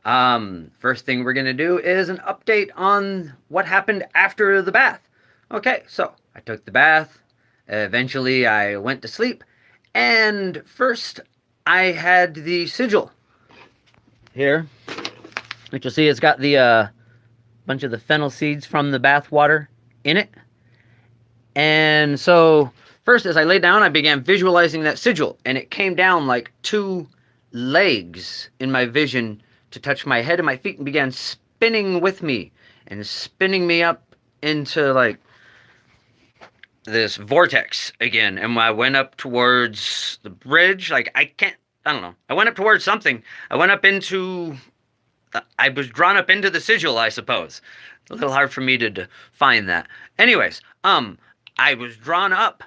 First thing we're going to do is an update on what happened after the bath. Okay, so I took the bath. Eventually, I went to sleep. And first, I had the sigil here, which you'll see it's got the bunch of the fennel seeds from the bath water in it. And so, first, as I lay down, I began visualizing that sigil, and it came down like two legs in my vision to touch my head and my feet and began spinning with me and spinning me up into like this vortex again. And I went up towards the bridge. Like, I don't know. I went up towards something. I went up into, I was drawn up into the sigil, I suppose. A little hard for me to define that. Anyways, I was drawn up,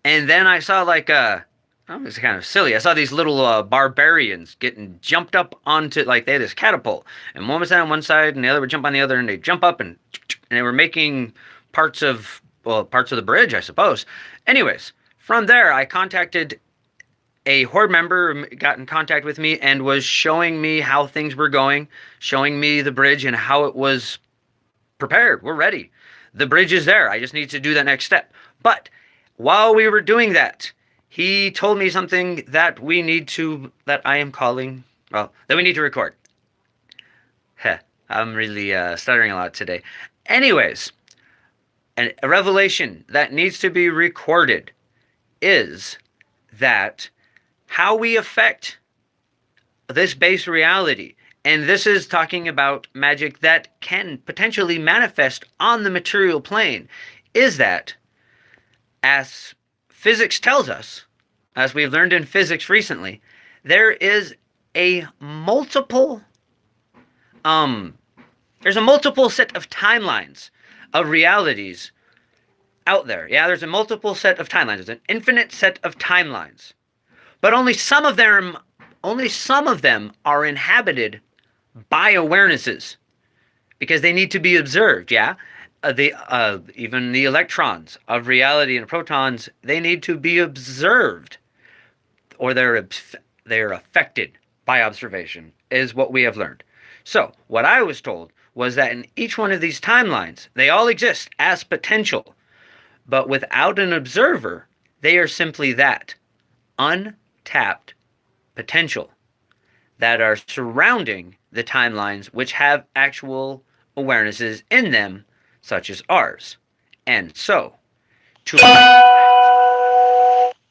and then I saw like oh, it was kind of silly. I saw these little barbarians getting jumped up onto, like, they had this catapult, and one was on one side, and the other would jump on the other, and they'd jump up, and they were making parts of the bridge, I suppose. Anyways, from there, I contacted a horde member, got in contact with me, and was showing me how things were going, showing me the bridge and how it was prepared. We're ready. The bridge is there. I just need to do that next step. But while we were doing that, he told me something that we need to, that I am calling, well, that we need to record. Heh, I'm really stuttering a lot today. Anyways, a revelation that needs to be recorded is that how we affect this base reality, and this is talking about magic that can potentially manifest on the material plane, is that, as physics tells us, as we've learned in physics recently, there is a multiple there's a multiple set of timelines of realities out there. Yeah, there's a multiple set of timelines. There's an infinite set of timelines. But only some of them are inhabited by awarenesses, because they need to be observed. Yeah, even the electrons of reality and protons, they need to be observed, or they're affected by observation, is what we have learned. So what I was told was that in each one of these timelines, they all exist as potential, but without an observer, they are simply that, untapped potential that are surrounding the timelines which have actual awarenesses in them, such as ours. And so, to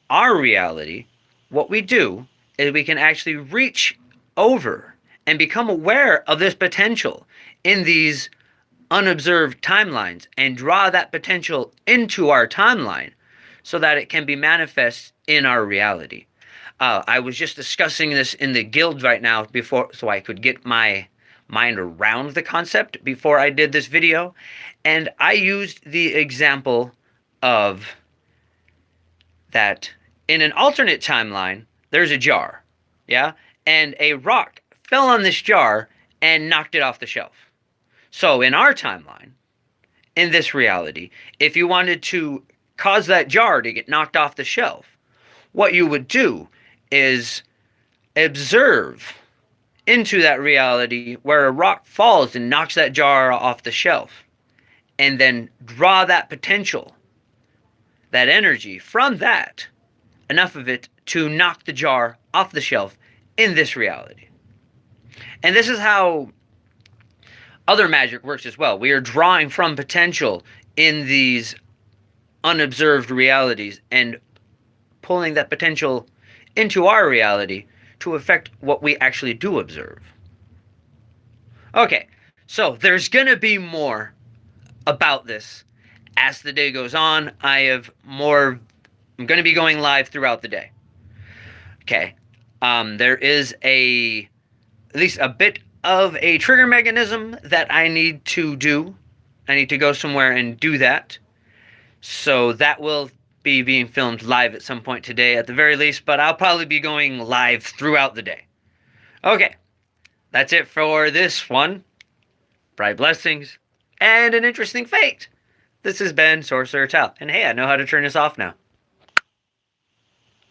our reality, what we do is we can actually reach over and become aware of this potential in these unobserved timelines and draw that potential into our timeline so that it can be manifest in our reality. I was just discussing this in the guild right now before, so I could get my mind around the concept before I did this video, and I used the example of that in an alternate timeline, there's a jar, yeah, and a rock fell on this jar and knocked it off the shelf. So in our timeline, in this reality, if you wanted to cause that jar to get knocked off the shelf, what you would do is observe into that reality where a rock falls and knocks that jar off the shelf, and then draw that potential, that energy from that, enough of it to knock the jar off the shelf in this reality. And this is how other magic works as well. We are drawing from potential in these unobserved realities and pulling that potential into our reality to affect what we actually do observe. Okay, so there's gonna be more about this as the day goes on. I'm gonna be going live throughout the day. Okay, there is at least a bit of a trigger mechanism that I need to do. I need to go somewhere and do that. So that will be being filmed live at some point today at the very least, but I'll probably be going live throughout the day. Okay, that's it for this one. Bright blessings and an interesting fate. This has been Sorcerer Tal, and hey, I know how to turn this off now.